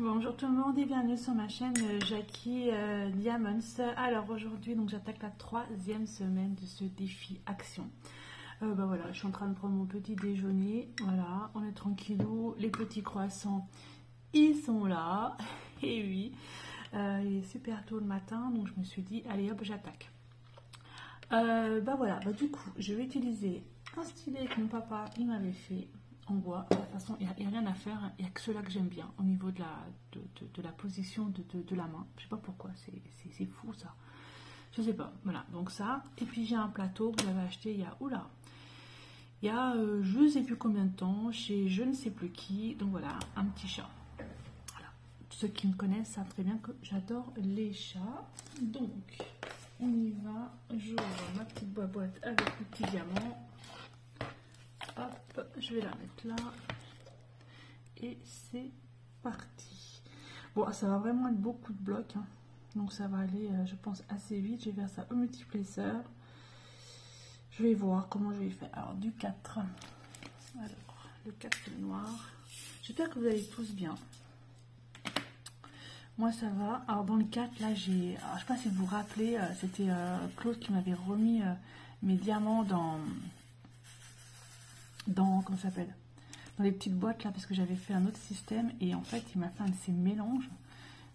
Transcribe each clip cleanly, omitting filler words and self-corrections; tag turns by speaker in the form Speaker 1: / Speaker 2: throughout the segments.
Speaker 1: Bonjour tout le monde et bienvenue sur ma chaîne Jackie Diamonds. Alors aujourd'hui donc j'attaque la 3e semaine de ce défi action. Voilà, je suis en train de prendre mon petit déjeuner. Voilà, on est tranquillou. Les petits croissants, ils sont là. Et oui, il est super tôt le matin, donc je me suis dit allez hop j'attaque. Du coup je vais utiliser un stylet que mon papa il m'avait fait en bois. De toute façon il n'y a rien à faire, il n'y a que ceux-là que j'aime bien au niveau de la position de la main. Je sais pas pourquoi, c'est fou ça, je sais pas. Voilà, donc ça, et puis j'ai un plateau que j'avais acheté il y a je ne sais plus combien de temps chez je ne sais plus qui. Donc voilà, un petit chat. Voilà, ceux qui me connaissent savent très bien que j'adore les chats. Donc on y va, j'ouvre ma petite boîte avec le petit diamant. Hop, je vais la mettre là. Et c'est parti. Bon, ça va vraiment être beaucoup de blocs. Hein. Donc ça va aller, je pense, assez vite. Je vais faire ça au multiplesseur. Je vais voir comment je vais faire. Alors, du 4. Alors, le 4 le noir. J'espère que vous allez tous bien. Moi ça va. Alors dans le 4 là j'ai, je sais pas si vous vous rappelez, c'était Claude qui m'avait remis mes diamants dans comment ça s'appelle, dans les petites boîtes là, parce que j'avais fait un autre système et en fait il m'a fait un de ces mélanges.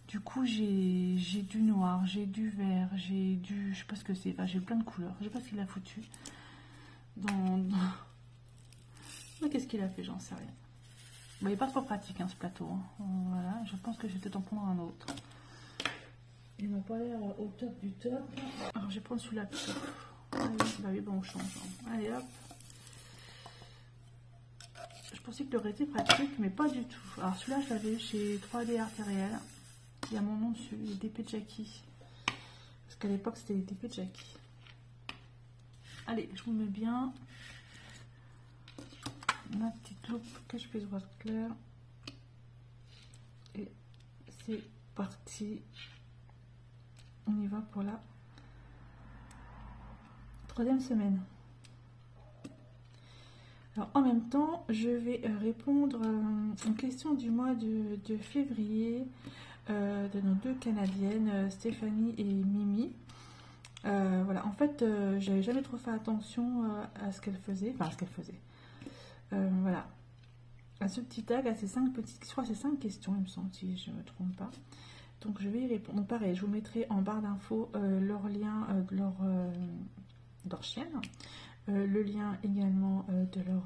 Speaker 1: Du coup j'ai du noir, j'ai du vert, j'ai du, je sais pas ce que c'est, enfin, j'ai plein de couleurs, je sais pas ce qu'il a foutu mais qu'est-ce qu'il a fait, j'en sais rien. Bon, il n'est pas trop pratique hein, ce plateau. Hein. Voilà, je pense que je vais peut-être en prendre un autre. Il m'a pas l'air au top du top. Alors je vais prendre celui-là plutôt. Allez, bah oui, bon, on change. Hein. Allez hop. Je pensais qu'il aurait été pratique, mais pas du tout. Alors celui-là, je l'avais eu chez 3D Artériel. Il y a mon nom dessus, les DP de Jackie. Parce qu'à l'époque, c'était les DP de Jackie. Allez, je vous mets bien. Ma petite loupe que je puisse voir clair. Et c'est parti. On y va pour la 3e semaine. Alors en même temps, je vais répondre aux questions du mois de février de nos deux Canadiennes, Stéphanie et Mimi. Voilà, en fait, j'avais jamais trop fait attention à ce qu'elles faisaient, enfin à ce qu'elles faisaient. Voilà, à ce petit tag, à ces 5 petites, je crois que c'est 5 questions, il me semble, si je ne me trompe pas. Donc je vais y répondre. Donc pareil, je vous mettrai en barre d'infos leur lien de leur chaîne, le lien également de leur,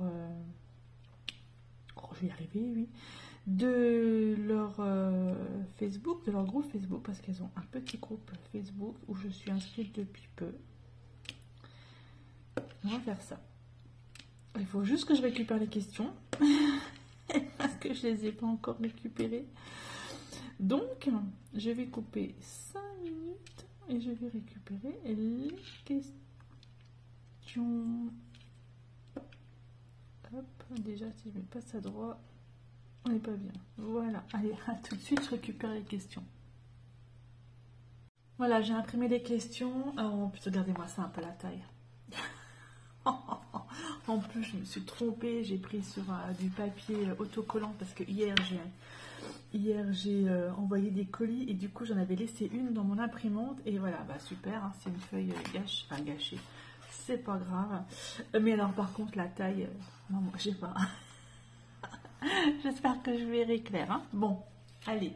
Speaker 1: je vais y arriver, oui, de leur Facebook, de leur groupe Facebook, parce qu'elles ont un petit groupe Facebook où je suis inscrite depuis peu. On va faire ça. Il faut juste que je récupère les questions parce que je les ai pas encore récupérées. Donc, je vais couper 5 minutes et je vais récupérer les questions. Hop, déjà, si je mets pas ça droit, on n'est pas bien. Voilà, allez, à tout de suite, je récupère les questions. Voilà, j'ai imprimé les questions. Oh, putain, regardez-moi ça, un peu la taille. En plus, je me suis trompée, j'ai pris sur du papier autocollant parce que hier j'ai envoyé des colis et du coup j'en avais laissé une dans mon imprimante et voilà, bah super, hein, c'est une feuille gâchée, c'est pas grave. Mais alors par contre la taille, non, moi je sais pas. J'espère que je verrai clair. Hein. Bon, allez,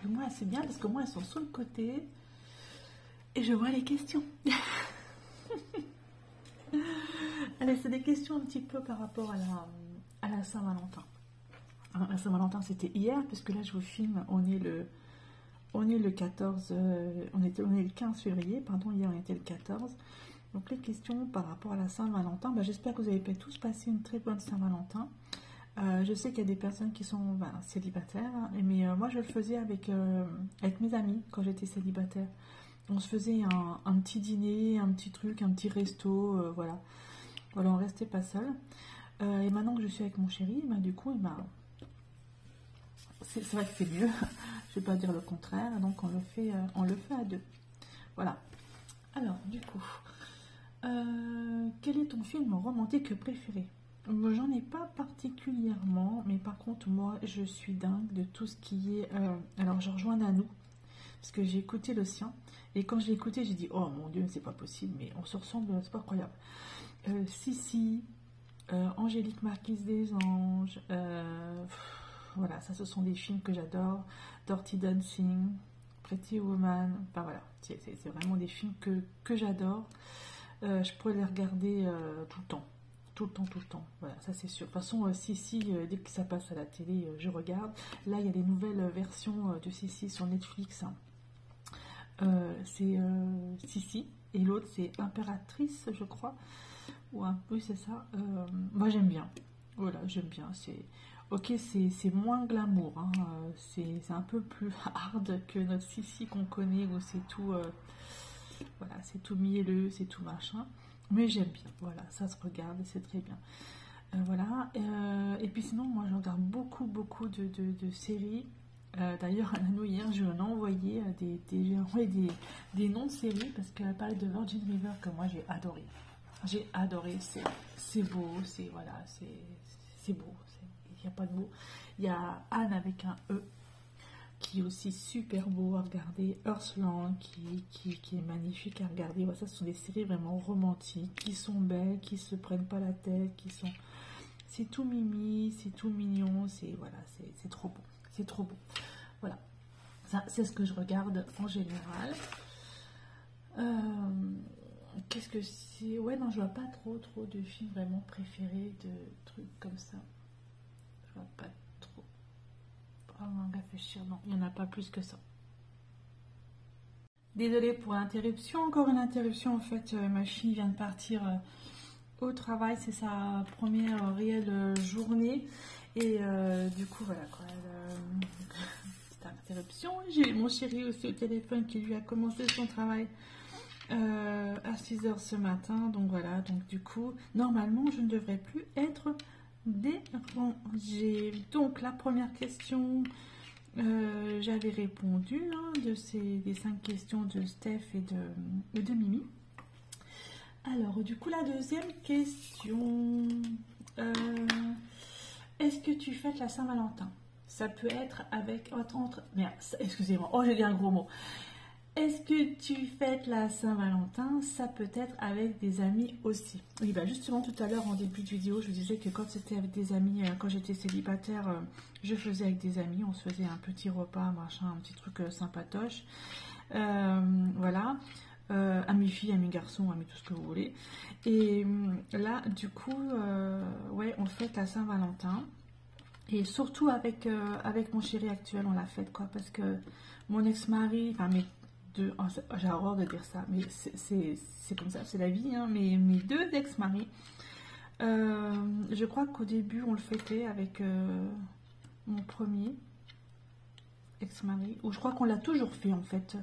Speaker 1: moi c'est bien parce que moi elles sont sur le côté et je vois les questions. Allez, c'est des questions un petit peu par rapport à la Saint-Valentin. La Saint-Valentin, c'était hier, puisque là, je vous filme, on est le 14, on est le 15 février, pardon, hier on était le 14. Donc les questions par rapport à la Saint-Valentin, j'espère que vous avez tous passé une très bonne Saint-Valentin. Je sais qu'il y a des personnes qui sont célibataires, mais moi je le faisais avec mes amis quand j'étais célibataire. On se faisait un petit dîner, un petit truc, un petit resto, voilà. Voilà, on restait pas seul. Et maintenant que je suis avec mon chéri, du coup, c'est vrai que c'est mieux. Je vais pas dire le contraire. Donc on le fait à deux. Voilà. Alors, du coup, quel est ton film romantique préféré? Moi, j'en ai pas particulièrement, mais par contre, moi, je suis dingue de tout ce qui est... alors, je rejoins Nanou, parce que j'ai écouté le sien, et quand je l'ai écouté, j'ai dit, oh mon Dieu, c'est pas possible, mais on se ressemble, c'est pas incroyable. Sissi, Angélique Marquise des Anges, voilà, ça, ce sont des films que j'adore. Dirty Dancing, Pretty Woman, enfin voilà, c'est vraiment des films que j'adore. Je pourrais les regarder tout le temps. Tout le temps, tout le temps. Voilà, ça c'est sûr. De toute façon, Sissi, dès que ça passe à la télé, je regarde. Là, il y a des nouvelles versions de Sissi sur Netflix. C'est Sissi. Et l'autre, c'est Impératrice, je crois. Oui, c'est ça. Moi, j'aime bien. Voilà, j'aime bien. Ok, c'est moins glamour. Hein. C'est un peu plus hard que notre Sissi qu'on connaît, où c'est tout... voilà, c'est tout mielleux, c'est tout machin. Mais j'aime bien, voilà, ça se regarde, c'est très bien. Voilà, et puis sinon, moi je regarde beaucoup de séries. D'ailleurs, à Nano, hier, je lui en ai envoyé des noms de séries parce qu'elle parlait de Virgin River que moi j'ai adoré. J'ai adoré, c'est beau, voilà, c'est beau, il n'y a pas de mots. Il y a Anne avec un E, qui est aussi super beau à regarder, Earthland qui est magnifique à regarder. Voilà, ça, ce sont des séries vraiment romantiques, qui sont belles, qui se prennent pas la tête, c'est tout mimi, c'est tout mignon, voilà, c'est trop beau, c'est trop beau. Voilà, ça c'est ce que je regarde en général. Qu'est-ce que c'est? Ouais, non, je vois pas trop de films vraiment préférés, de trucs comme ça. Je vois pas trop. Réfléchir, non, il n'y en a pas plus que ça. Désolée pour l'interruption, encore une interruption en fait, ma fille vient de partir au travail, c'est sa première réelle journée et du coup voilà quoi, c'est une interruption. J'ai mon chéri aussi au téléphone qui lui a commencé son travail à 6 h ce matin, donc voilà, donc du coup normalement je ne devrais plus être dérangée. Donc la première question, j'avais répondu des 5 questions de Steph et de Mimi. Alors du coup la deuxième question, est-ce que tu fêtes la Saint-Valentin? Ça peut être avec... Merde, excusez-moi, oh j'ai dit un gros mot. Est-ce que tu fêtes la Saint-Valentin? Ça peut être avec des amis aussi. Oui, bah justement, tout à l'heure, en début de vidéo, je vous disais que quand c'était avec des amis, quand j'étais célibataire, je faisais avec des amis. On se faisait un petit repas, machin, un petit truc sympatoche. Voilà. Amis filles, amis garçons, amis tout ce que vous voulez. Et là, du coup, ouais, on fête la Saint-Valentin. Et surtout avec mon chéri actuel, on l'a fête, quoi. Parce que mon ex-mari, enfin, j'ai horreur de dire ça, mais c'est comme ça, c'est la vie, hein, mes 2 ex-maris, je crois qu'au début on le fêtait avec mon premier ex-mari, ou je crois qu'on l'a toujours fait en fait,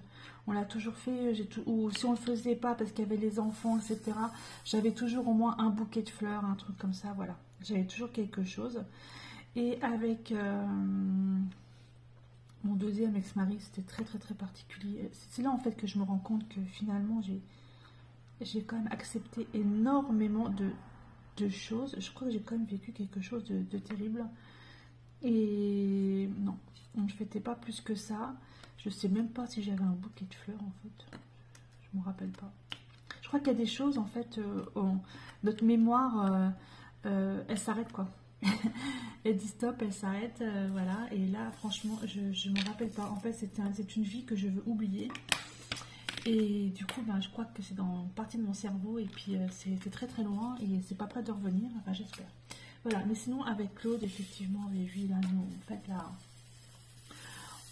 Speaker 1: on l'a toujours fait, ou si on le faisait pas parce qu'il y avait les enfants, etc., j'avais toujours au moins un bouquet de fleurs, un truc comme ça, voilà, j'avais toujours quelque chose. Et avec mon deuxième ex-mari, c'était très particulier. C'est là en fait que je me rends compte que finalement j'ai quand même accepté énormément de choses. Je crois que j'ai quand même vécu quelque chose de terrible. Et non, on ne fêtait pas plus que ça. Je sais même pas si j'avais un bouquet de fleurs en fait. Je me rappelle pas. Je crois qu'il y a des choses en fait, notre mémoire, elle s'arrête quoi. Elle dit stop, elle s'arrête, voilà. Et là, franchement, je me rappelle pas. En fait, c'est une vie que je veux oublier. Et du coup, ben, je crois que c'est dans une partie de mon cerveau. Et puis, c'est très loin. Et c'est pas prêt de revenir. Enfin, j'espère. Voilà. Mais sinon, avec Claude, effectivement, avec lui, là, nous,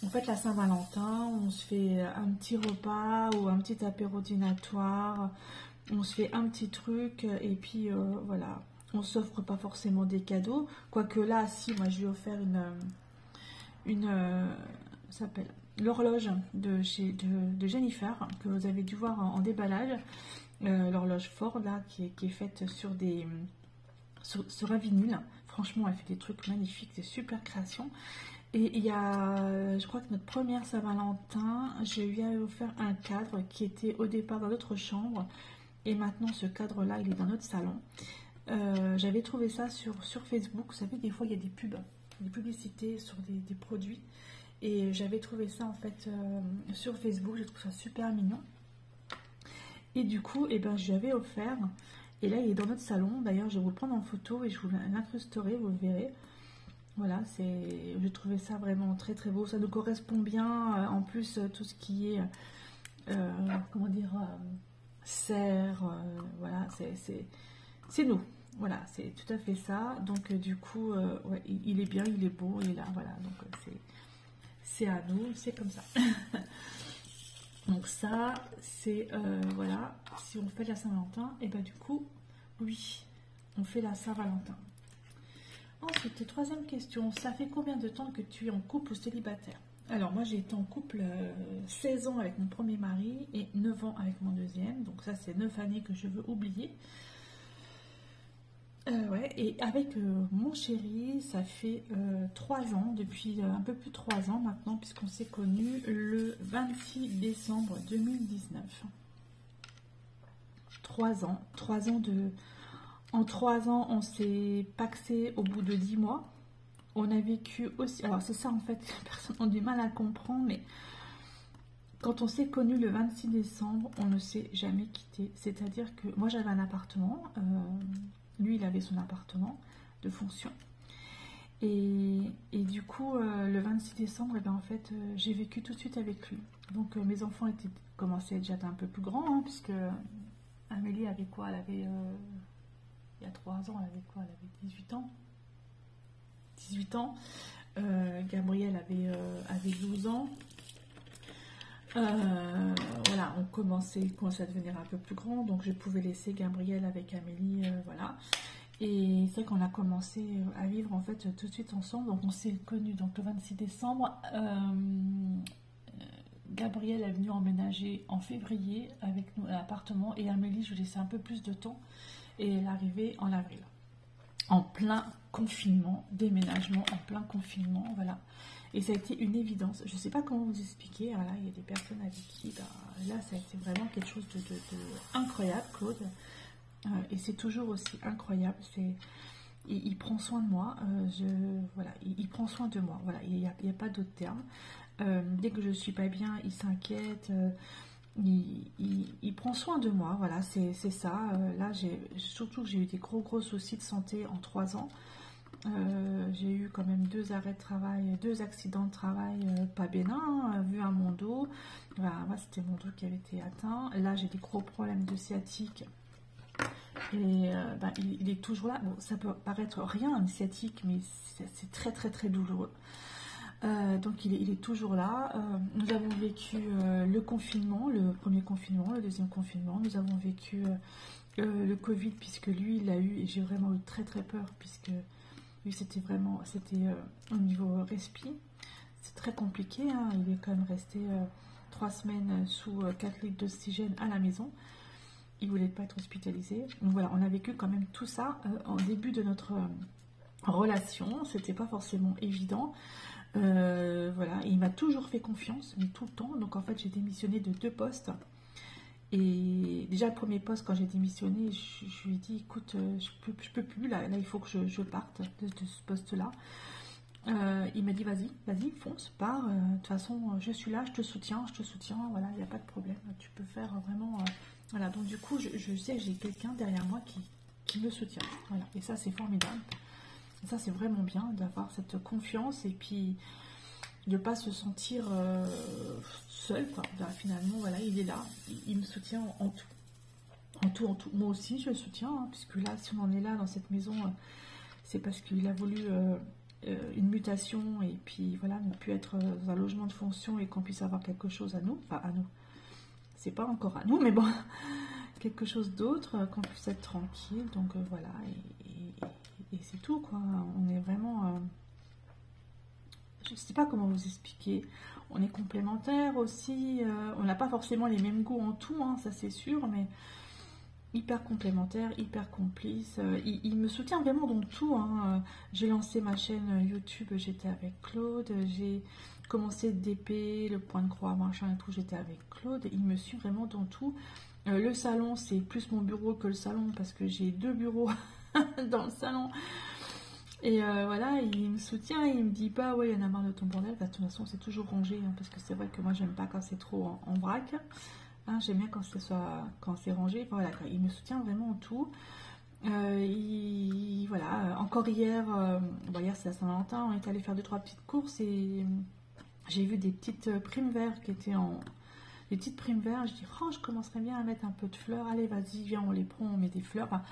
Speaker 1: on fête la Saint-Valentin. On se fait un petit repas ou un petit apéro dînatoire. On se fait un petit truc. Et puis, voilà. On s'offre pas forcément des cadeaux, quoique là, si, moi je lui ai offert ça s'appelle l'horloge de Jennifer, que vous avez dû voir en déballage, l'horloge Ford là, qui est faite sur un vinyle. Franchement, elle fait des trucs magnifiques, c'est super création. Et il y a, je crois que notre première Saint-Valentin, je lui ai offert un cadre qui était au départ dans notre chambre, et maintenant ce cadre là, il est dans notre salon. j'avais trouvé ça sur Facebook. Vous savez, des fois il y a des pubs, des publicités sur des produits. Et j'avais trouvé ça en fait sur Facebook, j'ai trouvé ça super mignon. Et du coup, eh ben, je lui avais offert. Et là, il est dans notre salon. D'ailleurs, je vais vous le prendre en photo et je vous l'incrusterai, vous le verrez. Voilà, j'ai trouvé ça vraiment très très beau. Ça nous correspond bien. En plus, tout ce qui est, comment dire, serre, voilà, c'est nous. Voilà, c'est tout à fait ça. Donc, du coup, ouais, il est bien, il est beau, il est là. Voilà, donc c'est à nous, c'est comme ça. Donc ça, c'est, voilà, si on fait la Saint-Valentin, et ben du coup, oui, on fait la Saint-Valentin. Ensuite, troisième question, ça fait combien de temps que tu es en couple ou célibataire? Alors moi, j'ai été en couple 16 ans avec mon premier mari et 9 ans avec mon deuxième. Donc ça, c'est 9 années que je veux oublier. Ouais, et avec mon chéri, ça fait 3 ans, depuis un peu plus de 3 ans maintenant, puisqu'on s'est connus le 26 décembre 2019. 3 ans, 3 ans de... En 3 ans, on s'est pacsé au bout de 10 mois. On a vécu aussi... Alors c'est ça en fait, les personnes ont du mal à comprendre, mais quand on s'est connus le 26 décembre, on ne s'est jamais quitté. C'est-à-dire que moi j'avais un appartement... Lui, il avait son appartement de fonction. Et du coup, le 26 décembre, eh ben, en fait, j'ai vécu tout de suite avec lui. Donc, mes enfants commençaient déjà un peu plus grands, hein, puisque Amélie avait quoi? Elle avait, il y a 3 ans, elle avait quoi? Elle avait 18 ans. 18 ans. Gabriel avait 12 ans. Voilà, on commençait à devenir un peu plus grand, donc je pouvais laisser Gabriel avec Amélie, voilà. Et c'est vrai qu'on a commencé à vivre en fait tout de suite ensemble, donc on s'est connus donc le 26 décembre. Gabriel est venu emménager en février avec nous à l'appartement et Amélie, je lui laissais un peu plus de temps et elle est arrivée en avril. En plein confinement, déménagement, en plein confinement, voilà. Et ça a été une évidence. Je ne sais pas comment vous expliquer. Alors là, il y a des personnes avec qui, là, ça a été vraiment quelque chose de incroyable, Claude. Et c'est toujours aussi incroyable. Il prend soin de moi. Voilà, il prend soin de moi. Voilà, il n'y a pas d'autre terme. Dès que je ne suis pas bien, il s'inquiète. Il prend soin de moi. Voilà, c'est ça. Là, surtout que j'ai eu des gros soucis de santé en 3 ans. J'ai eu quand même 2 arrêts de travail, 2 accidents de travail pas bénins, vu à mon dos. Voilà, moi c'était mon dos qui avait été atteint. Là j'ai des gros problèmes de sciatique. Et il est toujours là. Bon, ça peut paraître rien, une sciatique, mais c'est très douloureux. Donc il est toujours là. Nous avons vécu le confinement, le premier confinement, le deuxième confinement. Nous avons vécu le Covid, puisque lui il l'a eu, et j'ai vraiment eu très peur, puisque lui, c'était au niveau respi. C'est très compliqué. Hein. Il est quand même resté 3 semaines sous 4 litres d'oxygène à la maison. Il ne voulait pas être hospitalisé. Donc voilà, on a vécu quand même tout ça en début de notre relation. C'était pas forcément évident. Voilà, et il m'a toujours fait confiance, mais tout le temps. Donc en fait, j'ai démissionné de 2 postes. Et déjà, le premier poste, quand j'ai démissionné, je lui ai dit, écoute, je peux plus, là il faut que je parte de ce poste-là. Il m'a dit, vas-y, fonce, pars. De toute façon, je suis là, je te soutiens, voilà, il n'y a pas de problème. Tu peux faire vraiment... voilà, donc du coup, je sais que j'ai quelqu'un derrière moi qui me soutient. Voilà, et ça, c'est formidable. Et ça, c'est vraiment bien d'avoir cette confiance et puis de ne pas se sentir seul, quoi. Ben, finalement, voilà, il est là, il me soutient en tout. En tout. Moi aussi, je le soutiens, hein, puisque là, si on en est là, dans cette maison, c'est parce qu'il a voulu une mutation, et puis voilà, ne plus être dans un logement de fonction et qu'on puisse avoir quelque chose à nous. Enfin, à nous. C'est pas encore à nous, mais bon, quelque chose d'autre, qu'on puisse être tranquille. Donc voilà, et c'est tout, quoi. On est vraiment... je ne sais pas comment vous expliquer. On est complémentaires aussi. On n'a pas forcément les mêmes goûts en tout, hein, ça c'est sûr, mais hyper complémentaires, hyper complices. Il me soutient vraiment dans tout. Hein. J'ai lancé ma chaîne YouTube, j'étais avec Claude. J'ai commencé DP, le point de croix, machin et tout, j'étais avec Claude. Il me suit vraiment dans tout. Le salon, c'est plus mon bureau que le salon, parce que j'ai 2 bureaux dans le salon. Et voilà, il me soutient, il me dit pas, ouais, il y en a marre de ton bordel. Bah, de toute façon, c'est toujours rangé, hein, parce que c'est vrai que moi, j'aime pas quand c'est trop en vrac. Hein, j'aime bien quand c'est rangé. Enfin, voilà, quoi. Il me soutient vraiment en tout. Voilà, encore hier, bon, hier c'est la Saint-Valentin, on est allé faire 2-3 petites courses et j'ai vu des petites primes verts qui étaient en. Des petites primes verts, je dis, oh, je commencerais bien à mettre un peu de fleurs. Allez, vas-y, viens, on les prend, on met des fleurs. Enfin,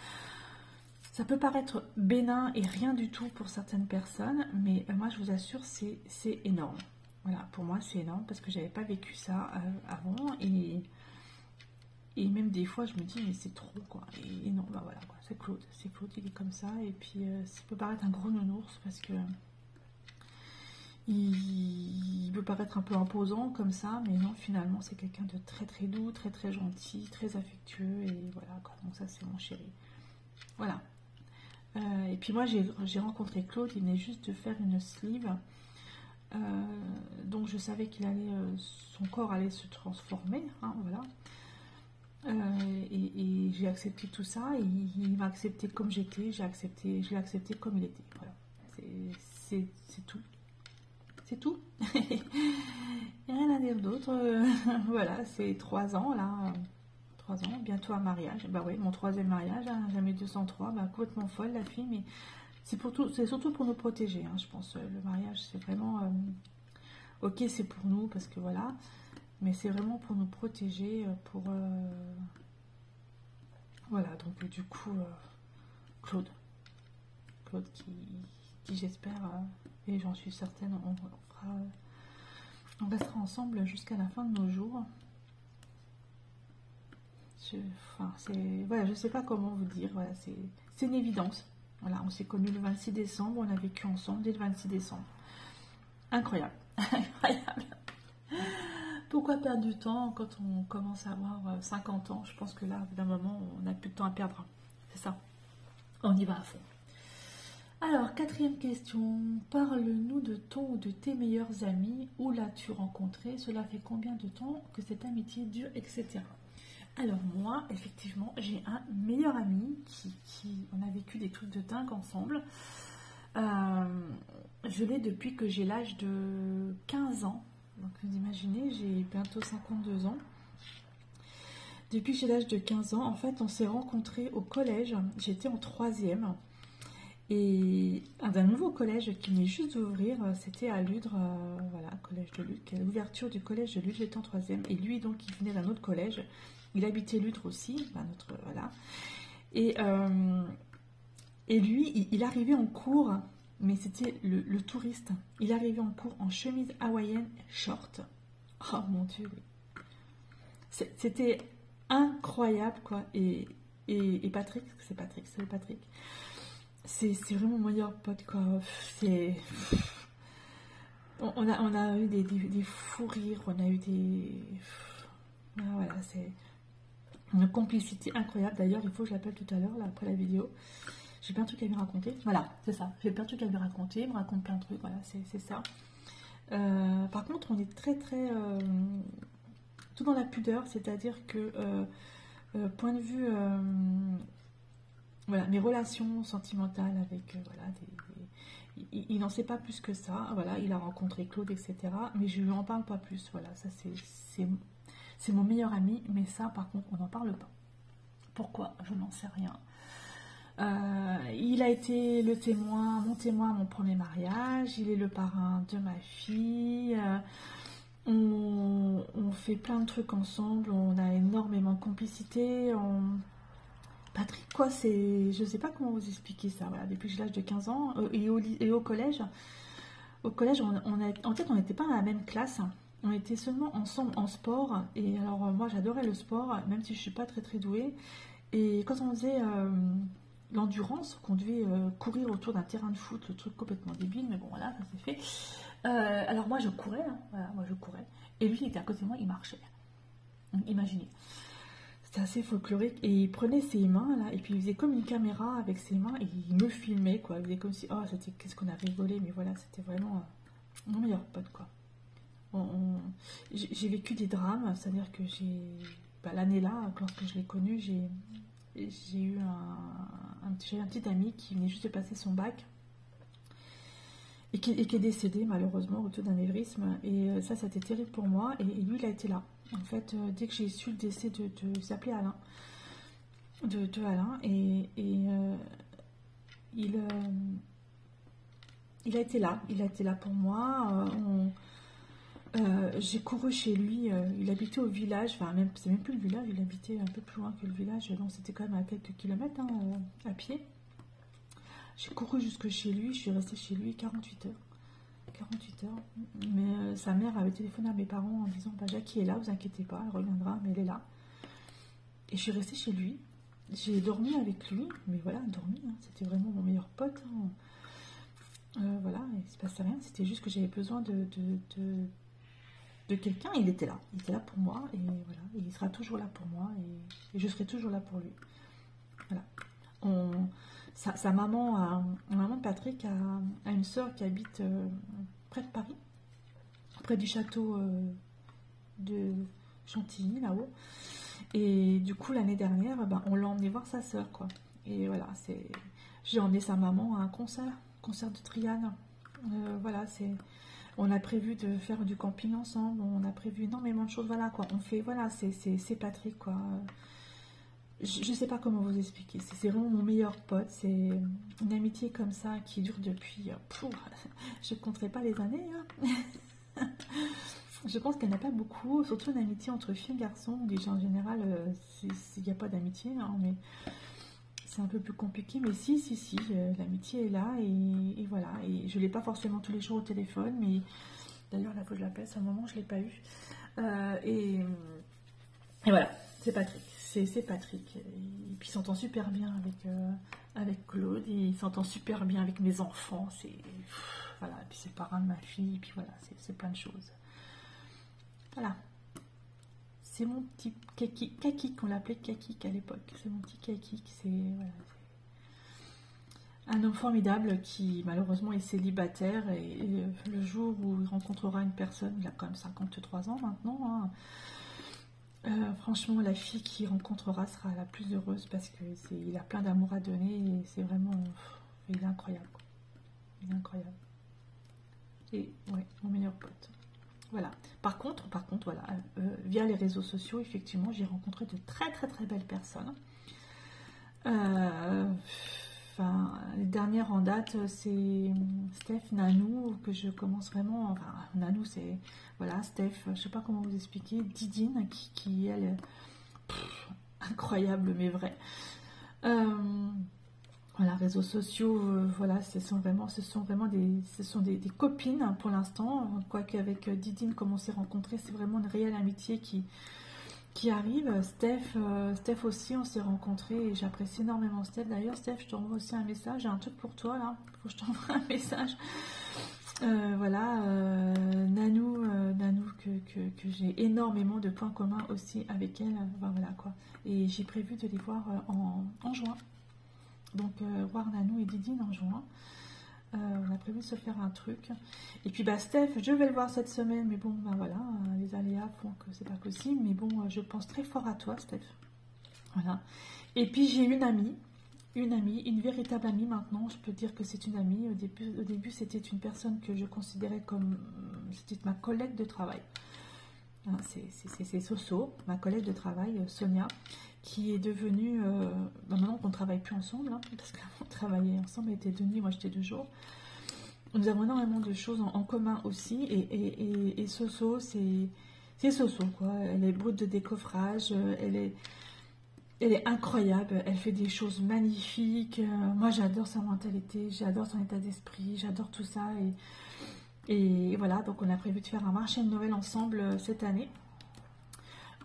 Speaker 1: ça peut paraître bénin et rien du tout pour certaines personnes, mais moi, je vous assure, c'est énorme. Voilà, pour moi, c'est énorme parce que j'avais pas vécu ça avant et même des fois, je me dis, mais c'est trop, quoi. Et non, bah voilà, quoi. C'est Claude, il est comme ça. Et puis, ça peut paraître un gros nounours parce que il peut paraître un peu imposant comme ça, mais non, finalement, c'est quelqu'un de très très doux, très très gentil, très affectueux, et voilà, quoi. Donc ça, c'est mon chéri. Voilà. Et puis moi, j'ai rencontré Claude, il venait juste de faire une sleeve, donc je savais qu'il allait, son corps allait se transformer, hein, voilà. Et j'ai accepté tout ça, et il m'a accepté comme j'étais, je l'ai accepté comme il était, voilà. C'est tout. C'est tout. Il n'y a rien à dire d'autre. Voilà, c'est 3 ans là. 3 ans, bientôt un mariage. Bah oui, mon 3e mariage, hein, jamais 203, bah, complètement folle la fille, mais c'est surtout pour nous protéger, hein, je pense. Le mariage, c'est vraiment. Ok, c'est pour nous, parce que voilà, mais c'est vraiment pour nous protéger, pour. Voilà, donc du coup, Claude. Claude qui j'espère, et j'en suis certaine, on restera ensemble jusqu'à la fin de nos jours. Voilà, je sais pas comment vous dire, voilà, c'est une évidence. Voilà, on s'est connus le 26 décembre, on a vécu ensemble dès le 26 décembre. Incroyable, incroyable. Pourquoi perdre du temps quand on commence à avoir 50 ans? Je pense que là, d'un moment, on n'a plus de temps à perdre. C'est ça. On y va à fond. Alors, 4e question. Parle-nous de ton ou de tes meilleurs amis. Où l'as-tu rencontré? Cela fait combien de temps que cette amitié dure, etc. Alors moi, effectivement, j'ai un meilleur ami on a vécu des trucs de dingue ensemble. Je l'ai depuis que j'ai l'âge de 15 ans. Donc vous imaginez, j'ai bientôt 52 ans. Depuis que j'ai l'âge de 15 ans, en fait, on s'est rencontrés au collège. J'étais en 3e. Et d'un nouveau collège qui venait juste d'ouvrir, c'était à Ludre, voilà, collège de Ludre, l'ouverture du collège de Ludre, j'étais en 3e. Et lui, donc, il venait d'un autre collège. Il habitait Ludre aussi, voilà. Et lui, il arrivait en cours, mais c'était le touriste. Il arrivait en cours en chemise hawaïenne short. Oh mon Dieu. C'était incroyable, quoi. Et Patrick, c'est Patrick. C'est vraiment mon meilleur pote, quoi. On a eu des fous rires, on a eu des... Voilà, c'est une complicité incroyable. D'ailleurs, il faut que je l'appelle tout à l'heure, là, après la vidéo. J'ai plein de trucs à lui raconter. Voilà, c'est ça. J'ai plein de trucs à lui raconter. Il me raconte plein de trucs, voilà, c'est ça. Par contre, on est très, très... tout dans la pudeur, c'est-à-dire que, point de vue... voilà, mes relations sentimentales avec... voilà, il n'en sait pas plus que ça. Voilà, il a rencontré Claude, etc. Mais je lui en parle pas plus. Voilà, ça c'est mon meilleur ami, mais ça, par contre, on n'en parle pas. Pourquoi? Je n'en sais rien. Il a été mon témoin à mon premier mariage. Il est le parrain de ma fille. On fait plein de trucs ensemble. On a énormément de complicité. Patrick, quoi, je sais pas comment vous expliquer ça. Voilà, depuis que j'ai l'âge de 15 ans et au collège. Au collège, en fait, on n'était pas dans la même classe. On était seulement ensemble en sport. Et alors, moi, j'adorais le sport, même si je suis pas très très douée. Et quand on faisait l'endurance, qu'on devait courir autour d'un terrain de foot, le truc complètement débile, mais bon, voilà, ça s'est fait. Alors, moi, je courais, hein, voilà, moi, je courais. Et lui, il était à côté de moi, il marchait. Donc, imaginez. C'était assez folklorique. Et il prenait ses mains, là, et puis il faisait comme une caméra avec ses mains, et il me filmait, quoi. Il faisait comme si, oh, qu'est-ce qu'on a rigolé, mais voilà, c'était vraiment mon meilleur pote, quoi. J'ai vécu des drames, c'est-à-dire que l'année-là, lorsque je l'ai connu, j'ai eu j'avais un petit ami qui venait juste de passer son bac et qui est décédé malheureusement autour d'un anévrisme. Et ça, c'était terrible pour moi. Et lui, il a été là. En fait, dès que j'ai su le décès il s'appelait Alain, de Alain, il a été là. Il a été là pour moi. J'ai couru chez lui. Il habitait au village. Enfin, c'est même plus le village. Il habitait un peu plus loin que le village. Donc, c'était quand même à quelques kilomètres, hein, à pied. J'ai couru jusque chez lui, je suis restée chez lui 48 heures. 48 heures. Mais sa mère avait téléphoné à mes parents en disant bah, Jackie est là, vous inquiétez pas, elle reviendra, mais elle est là. Et je suis restée chez lui. J'ai dormi avec lui, mais voilà, dormi, hein, c'était vraiment mon meilleur pote. Hein. Voilà, il ne se passait rien, c'était juste que j'avais besoin de quelqu'un, il était là pour moi, et voilà, et il sera toujours là pour moi, et je serai toujours là pour lui. Voilà. Sa maman, la maman de Patrick a une sœur qui habite près de Paris, près du château de Chantilly, là-haut. Et du coup, l'année dernière, ben, on l'a emmené voir sa sœur, quoi. Et voilà, j'ai emmené sa maman à un concert de Triane. Voilà, on a prévu de faire du camping ensemble, on a prévu énormément de choses, voilà, quoi. On fait, voilà, c'est Patrick, quoi. Je ne sais pas comment vous expliquer, c'est vraiment mon meilleur pote, c'est une amitié comme ça qui dure depuis, je ne compterai pas les années, hein. Je pense qu'il n'y en a pas beaucoup, surtout une amitié entre filles et garçons, déjà en général, il n'y a pas d'amitié, hein, mais c'est un peu plus compliqué, mais si, l'amitié est là, et voilà, et je ne l'ai pas forcément tous les jours au téléphone, mais d'ailleurs, la fois que je l'appelle, c'est un moment, je ne l'ai pas eu, et voilà, c'est Patrick. C'est Patrick. Et puis il s'entend super bien avec Claude, il s'entend super bien avec mes enfants. Voilà, et puis c'est le parrain de ma fille, et puis voilà, c'est plein de choses. Voilà. C'est mon petit Kakik, on l'appelait Kakik à l'époque. C'est mon petit Kakik, voilà, un homme formidable qui malheureusement est célibataire, et le jour où il rencontrera une personne, il a quand même 53 ans maintenant, hein. Franchement, la fille qu'il rencontrera sera la plus heureuse parce qu'il a plein d'amour à donner, et c'est vraiment, il est incroyable, quoi. Il est incroyable. Et ouais, mon meilleur pote. Voilà. Par contre, voilà, via les réseaux sociaux, effectivement, j'ai rencontré de très très très belles personnes. Les dernières en date, c'est Steph, Nanou, que je commence vraiment. Enfin, Nanou, c'est. Voilà, Steph, je sais pas comment vous expliquer. Didine, qui elle, incroyable, mais vrai. Voilà, réseaux sociaux, voilà, ce sont vraiment des copines pour l'instant. Quoique avec Didine, comme on s'est rencontrés, c'est vraiment une réelle amitié qui arrive. Steph aussi, on s'est rencontrés et j'apprécie énormément Steph. D'ailleurs, Steph, je t'envoie aussi un message. J'ai un truc pour toi là. Il faut que je t'envoie un message. Voilà, Nanou, que j'ai énormément de points communs aussi avec elle. Enfin, voilà quoi. Et j'ai prévu de les voir en juin. Donc, voir Nanou et Didine en juin. On a prévu de se faire un truc. Et puis Steph, je vais le voir cette semaine, mais bon, voilà, les aléas font que c'est pas possible. Mais bon, je pense très fort à toi, Steph. Voilà. Et puis j'ai une véritable amie maintenant. Je peux dire que c'est une amie. Au début, c'était une personne que je considérais comme, c'était ma collègue de travail. C'est Soso, ma collègue de travail, Sonia, qui est devenue, maintenant qu'on ne travaille plus ensemble, hein, parce qu'on travaillait ensemble, elle était de nuit, moi j'étais de jour. Nous avons énormément de choses en commun aussi, et Soso, c'est Soso, quoi. Elle est brute de décoffrage, elle est incroyable, elle fait des choses magnifiques. Moi j'adore sa mentalité, j'adore son état d'esprit, j'adore tout ça, et voilà, donc on a prévu de faire un marché de Noël ensemble cette année.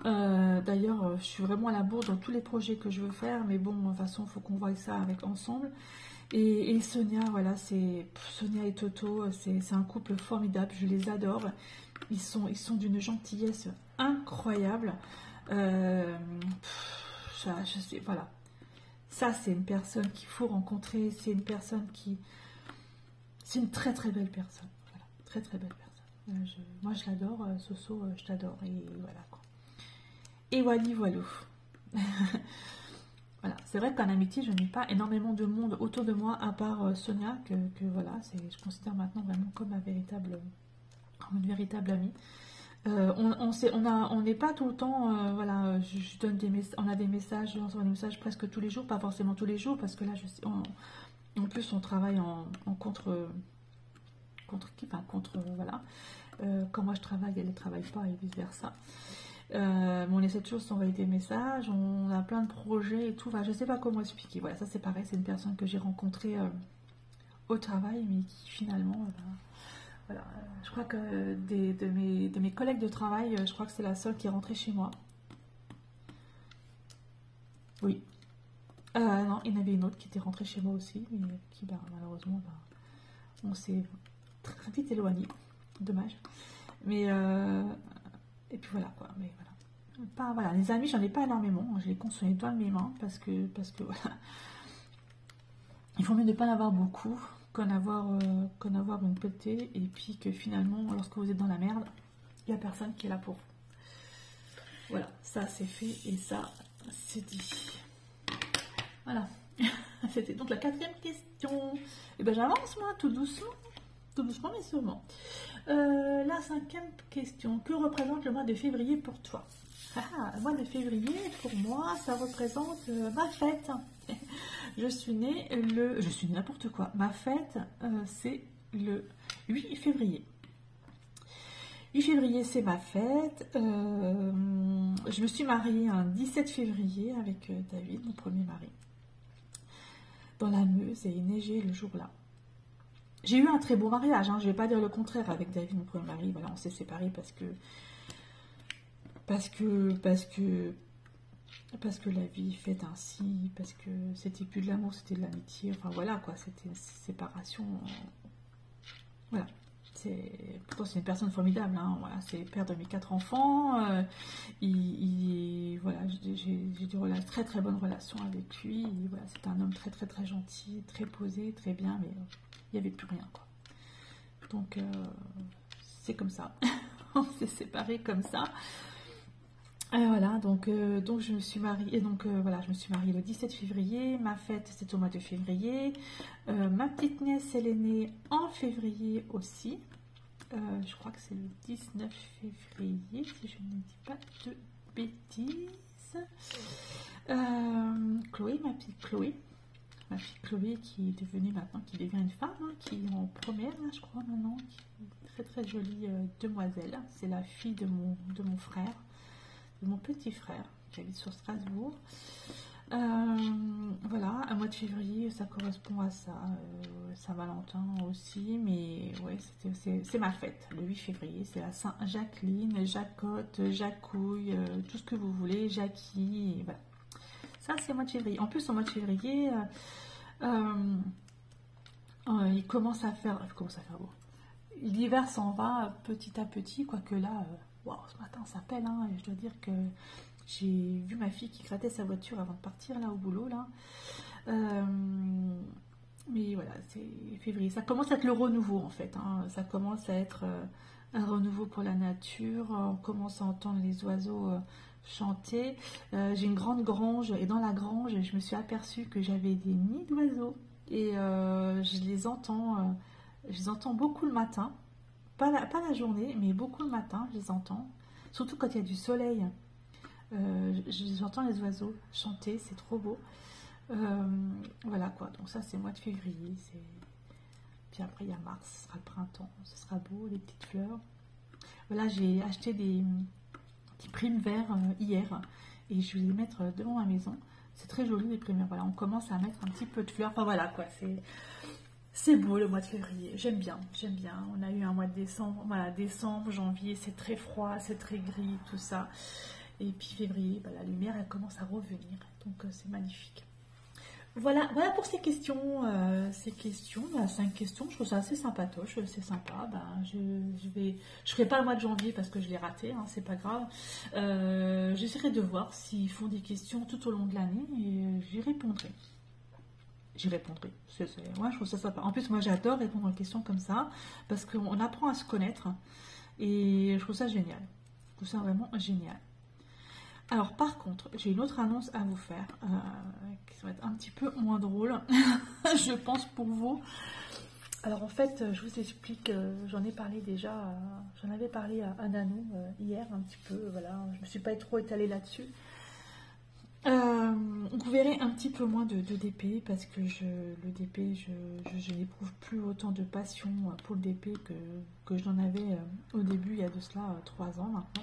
Speaker 1: D'ailleurs, je suis vraiment à la bourre dans tous les projets que je veux faire, mais bon, de toute façon, il faut qu'on voie ça ensemble. Et Sonia, voilà, Sonia et Toto, c'est un couple formidable, je les adore. Ils sont d'une gentillesse incroyable. Je sais, voilà. Ça, c'est une personne qu'il faut rencontrer, c'est une personne c'est une très très belle personne. Voilà, très très belle personne. Moi, je l'adore, Soso, je t'adore, et voilà quoi. Et voilà. Voilà, c'est vrai qu'en amitié, je n'ai pas énormément de monde autour de moi, à part Sonia, que voilà, je considère maintenant vraiment comme comme une véritable amie. On n'est pas tout le temps, voilà, je donne on a des messages, on envoie des messages presque tous les jours, pas forcément tous les jours, parce que là, en plus, on travaille en voilà. Quand moi je travaille, elle ne travaille pas et vice versa. Mais on essaie toujours de s'envoyer des messages, on a plein de projets et tout. Enfin, je ne sais pas comment expliquer. Voilà, ça c'est pareil, c'est une personne que j'ai rencontrée au travail, mais qui finalement, voilà, je crois que de mes collègues de travail, je crois que c'est la seule qui est rentrée chez moi. Oui. Non, il y en avait une autre qui était rentrée chez moi aussi, mais qui, malheureusement, on s'est très vite éloigné. Dommage. Mais, et puis voilà, quoi. Mais voilà. Voilà, les amis, j'en ai pas énormément. Je les compte sur les doigts de mes mains parce que voilà. Il faut mieux ne pas en avoir beaucoup qu'en avoir une petée, et puis que finalement, lorsque vous êtes dans la merde, il n'y a personne qui est là pour vous. Voilà, ça c'est fait et ça c'est dit. Voilà, c'était donc la 4e question. Et ben j'avance moi, tout doucement mais sûrement. La 5e question, que représente le mois de février pour toi? Le mois de février, pour moi, ça représente ma fête. Je suis née n'importe quoi. Ma fête, c'est le 8 février. 8 février, c'est ma fête. Je me suis mariée un 17 février avec David, mon premier mari. Dans la Meuse, et il neigeait le jour-là. J'ai eu un très beau mariage, hein, je ne vais pas dire le contraire avec David, mon premier mari. Voilà, on s'est séparés parce que la vie est faite ainsi, parce que c'était plus de l'amour, c'était de l'amitié. Enfin voilà quoi, c'était une séparation. Voilà. Pourtant c'est une personne formidable, hein, voilà, c'est le père de mes 4 enfants. Voilà, j'ai des très très bonnes relations avec lui. Voilà, c'est un homme très très très gentil, très posé, très bien, mais il n'y avait plus rien quoi. Donc c'est comme ça. On s'est séparés comme ça. Voilà, donc je me suis mariée, voilà, je me suis mariée le 17 février, ma fête c'est au mois de février, ma petite nièce elle est née en février aussi, je crois que c'est le 19 février, si je ne dis pas de bêtises. Chloé, ma petite Chloé qui est devenue maintenant, qui devient une femme, hein, qui est en première, là, je crois maintenant, qui est très très jolie demoiselle, c'est la fille de mon frère. Mon petit frère qui habite sur Strasbourg. Voilà, un mois de février, ça correspond à ça. Saint-Valentin aussi, mais ouais, c'est ma fête. Le 8 février, c'est la Saint-Jacqueline, Jacotte, Jacouille, tout ce que vous voulez, Jackie, voilà. Ça, c'est le mois de février. En plus, au mois de février, il commence à faire beau. L'hiver s'en va petit à petit, quoique là... Wow, ce matin ça pèle, hein, et je dois dire que j'ai vu ma fille qui grattait sa voiture avant de partir là au boulot là. Mais voilà, c'est février. Ça commence à être le renouveau en fait, hein. Ça commence à être un renouveau pour la nature. On commence à entendre les oiseaux chanter. J'ai une grande grange et dans la grange, je me suis aperçue que j'avais des nids d'oiseaux et je les entends beaucoup le matin. Pas la journée, mais beaucoup le matin, je les entends. Surtout quand il y a du soleil. J'entends les oiseaux chanter, c'est trop beau. Voilà quoi, donc ça c'est le mois de février. Puis après il y a mars, ce sera le printemps, ce sera beau, les petites fleurs. Voilà, j'ai acheté des petits primevères hier et je vais les mettre devant ma maison. C'est très joli les primevères. Voilà, on commence à mettre un petit peu de fleurs. Enfin voilà quoi, c'est beau le mois de février, j'aime bien. On a eu un mois de décembre, voilà, décembre, janvier, c'est très froid, c'est très gris, tout ça. Et puis février, la lumière, elle commence à revenir, donc c'est magnifique. Voilà pour ces questions, 5 questions, je trouve ça assez sympatoche, c'est sympa. Je ferai pas le mois de janvier parce que je l'ai raté, hein, c'est pas grave. J'essaierai de voir s'ils font des questions tout au long de l'année et j'y répondrai. Moi, je trouve ça sympa. En plus, moi, j'adore répondre aux questions comme ça parce qu'on apprend à se connaître et je trouve ça génial. Je trouve ça vraiment génial. Alors par contre, j'ai une autre annonce à vous faire, qui va être un petit peu moins drôle, je pense pour vous. Alors en fait, je vous explique, j'en ai parlé déjà, j'en avais parlé à Nanou hier un petit peu, voilà, je me suis pas trop étalée là-dessus. Vous verrez un petit peu moins de DP parce que le DP, je n'éprouve plus autant de passion pour le DP que j'en avais au début, il y a de cela 3 ans maintenant.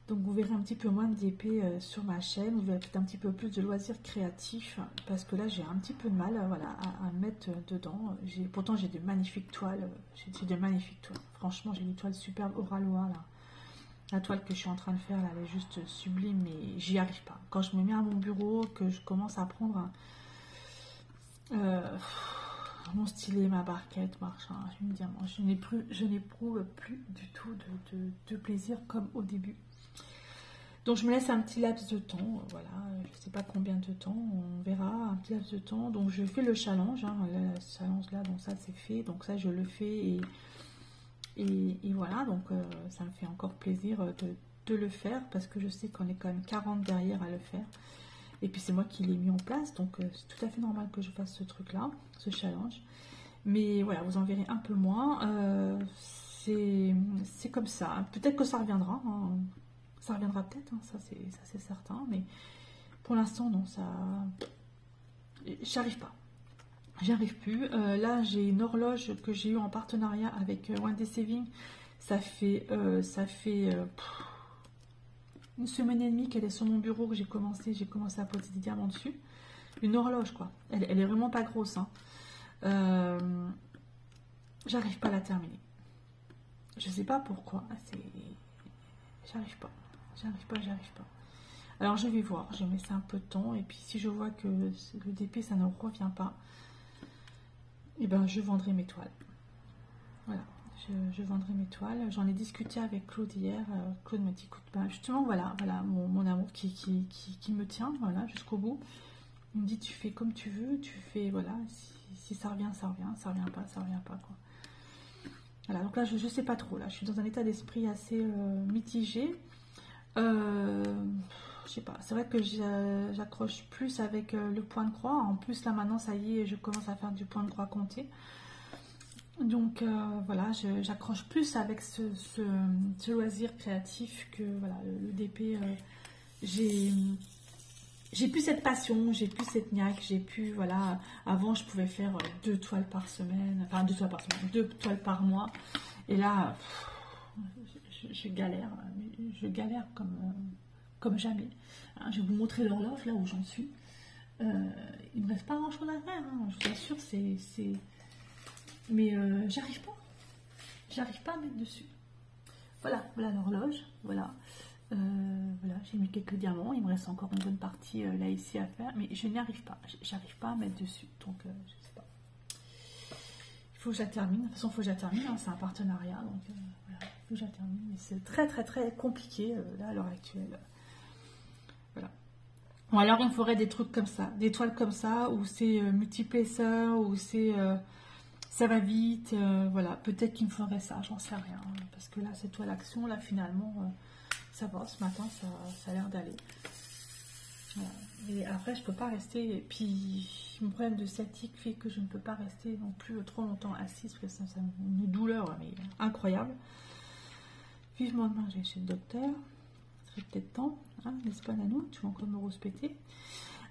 Speaker 1: Donc vous verrez un petit peu moins de DP sur ma chaîne, vous verrez peut-être un petit peu plus de loisirs créatifs, parce que là j'ai un petit peu de mal voilà, à me mettre dedans. Pourtant j'ai de magnifiques toiles, franchement j'ai des toiles superbes Oralois là. La toile que je suis en train de faire là, elle est juste sublime, mais j'y arrive pas. Quand je me mets à mon bureau, que je commence à prendre mon stylet, ma barquette, machin, je me dis, moi, je n'éprouve plus du tout de plaisir comme au début. Donc je me laisse un petit laps de temps, voilà, je ne sais pas combien de temps, on verra, un petit laps de temps. Donc je fais le challenge, hein, le challenge là, donc ça c'est fait, donc ça je le fais et voilà, donc ça me fait encore plaisir de le faire parce que je sais qu'on est quand même 40 derrière à le faire. Et puis c'est moi qui l'ai mis en place, donc c'est tout à fait normal que je fasse ce truc là, ce challenge. Mais voilà, vous en verrez un peu moins, c'est comme ça. Peut-être que ça reviendra, hein. Ça reviendra peut-être, hein, ça c'est certain, mais pour l'instant non, ça, j'arrive pas, j'y arrive plus. Là j'ai une horloge que j'ai eue en partenariat avec One Day Saving, ça fait une semaine et demie qu'elle est sur mon bureau, que j'ai commencé à poser des diamants dessus. Une horloge quoi, elle est vraiment pas grosse, hein. J'arrive pas à la terminer, je sais pas pourquoi, j'arrive pas. J'arrive pas. Alors je vais voir, je mets ça un peu de temps, et puis si je vois que le DP ça ne revient pas, et ben je vendrai mes toiles. Voilà, je vendrai mes toiles. J'en ai discuté avec Claude hier. Claude m'a dit, écoute, ben justement voilà mon amour qui me tient, voilà, jusqu'au bout. Il me dit, tu fais comme tu veux, tu fais, voilà, si ça revient, ça revient, ça revient pas, quoi. Voilà, donc là je sais pas trop, là je suis dans un état d'esprit assez mitigé. Je sais pas, c'est vrai que j'accroche plus avec le point de croix. En plus là maintenant ça y est, je commence à faire du point de croix compté. Donc voilà, j'accroche plus avec ce loisir créatif que voilà, le DP. J'ai plus cette passion, j'ai plus cette niaque, j'ai plus, voilà, avant je pouvais faire 2 toiles par semaine, enfin 2 toiles par semaine, 2 toiles par mois. Et là, je galère comme jamais. Hein, je vais vous montrer l'horloge là où j'en suis. Il ne me reste pas grand chose à faire, hein, je vous assure, mais j'arrive pas à mettre dessus. Voilà l'horloge, voilà. Voilà, j'ai mis quelques diamants, il me reste encore une bonne partie là ici à faire, mais je n'y arrive pas, j'arrive pas à mettre dessus, donc je sais pas. Il faut que je la termine, de toute façon il faut que je la termine, hein, c'est un partenariat, donc voilà, il faut que je la termine, mais c'est très compliqué là à l'heure actuelle. Voilà. Bon, alors il me faudrait des trucs comme ça, des toiles comme ça, où c'est multi-épaisseur, où c'est ça va vite, voilà, peut-être qu'il me faudrait ça, j'en sais rien, parce que là cette toile action, là finalement, ça va, ce matin ça a l'air d'aller. Voilà. Et après je peux pas rester, et puis mon problème de sciatique fait que je ne peux pas rester non plus trop longtemps assise, parce que ça une douleur mais incroyable. Vivement demain j'ai chez le docteur, il serait peut-être temps, hein, n'est-ce pas Nanou, tu vas encore me rouspéter.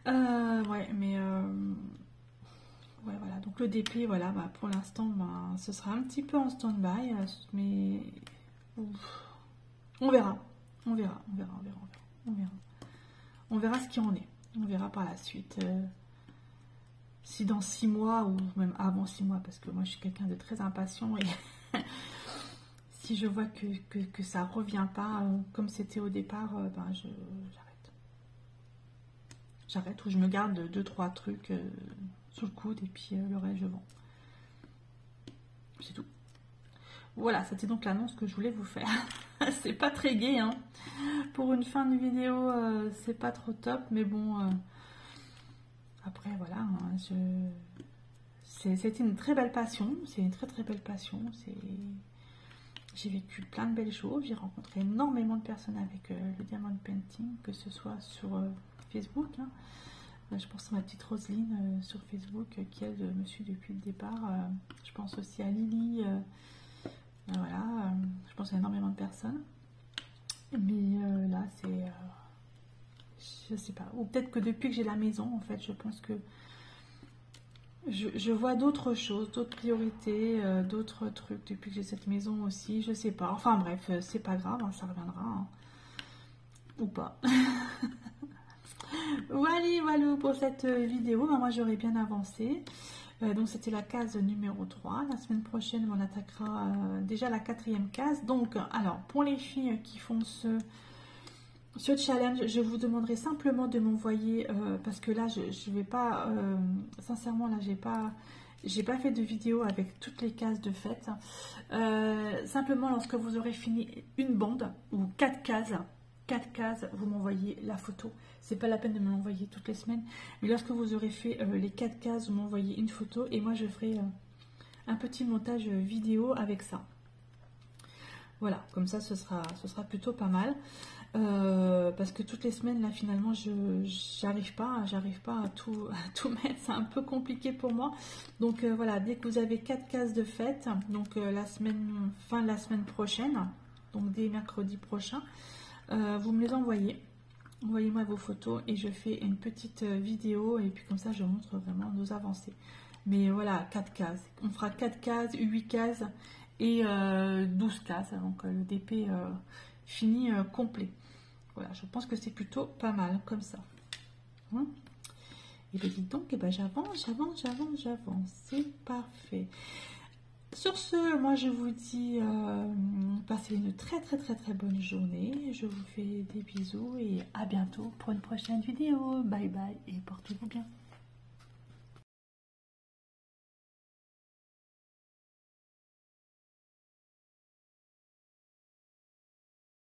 Speaker 1: Ouais, mais ouais, voilà, donc le DP, voilà, bah, pour l'instant, bah, ce sera un petit peu en stand-by, mais on verra. On verra ce qu'il en est. On verra par la suite. Si dans 6 mois, ou même avant 6 mois, parce que moi je suis quelqu'un de très impatient, et si je vois que ça revient pas comme c'était au départ, ben j'arrête. J'arrête, ou je me garde 2-3 trucs sur le coude, et puis le reste je vends. C'est tout. Voilà, c'était donc l'annonce que je voulais vous faire. C'est pas très gai, hein. Pour une fin de vidéo, c'est pas trop top, mais bon, après voilà, hein, c'était une très belle passion, c'est une très belle passion. J'ai vécu plein de belles choses, j'ai rencontré énormément de personnes avec le diamond painting, que ce soit sur Facebook, hein. Je pense à ma petite Roselyne sur Facebook qui elle me suit depuis le départ. Je pense aussi à Lily, voilà, je pense à énormément de personnes. Mais là c'est, je sais pas, ou peut-être que depuis que j'ai la maison, en fait, je pense que je vois d'autres choses, d'autres priorités, d'autres trucs depuis que j'ai cette maison aussi, je sais pas. Enfin bref, c'est pas grave, hein, ça reviendra, hein. Ou pas. Voilà pour cette vidéo. Moi j'aurais bien avancé. Donc c'était la case numéro 3. La semaine prochaine on attaquera déjà la 4e case. Donc alors pour les filles qui font ce challenge, je vous demanderai simplement de m'envoyer parce que là je vais pas sincèrement là j'ai pas fait de vidéo avec toutes les cases de fête. Simplement lorsque vous aurez fini une bande ou 4 cases, vous m'envoyez la photo. C'est pas la peine de me l'envoyer toutes les semaines, mais lorsque vous aurez fait les 4 cases, vous m'envoyez une photo et moi je ferai un petit montage vidéo avec ça. Voilà, comme ça ce sera plutôt pas mal. Parce que toutes les semaines là finalement j'arrive pas à tout mettre, c'est un peu compliqué pour moi. Donc voilà, dès que vous avez 4 cases de fête, donc fin de la semaine prochaine, donc dès mercredi prochain, vous me les envoyez. Envoyez-moi vos photos et je fais une petite vidéo et puis comme ça je montre vraiment nos avancées. Mais voilà, 4 cases. On fera 4 cases, 8 cases et 12 cases avant que le DP finit complet. Voilà, je pense que c'est plutôt pas mal comme ça. Et bien dites donc, j'avance. C'est parfait. Sur ce, moi je vous dis passez une très bonne journée. Je vous fais des bisous et à bientôt pour une prochaine vidéo. Bye bye et portez-vous bien.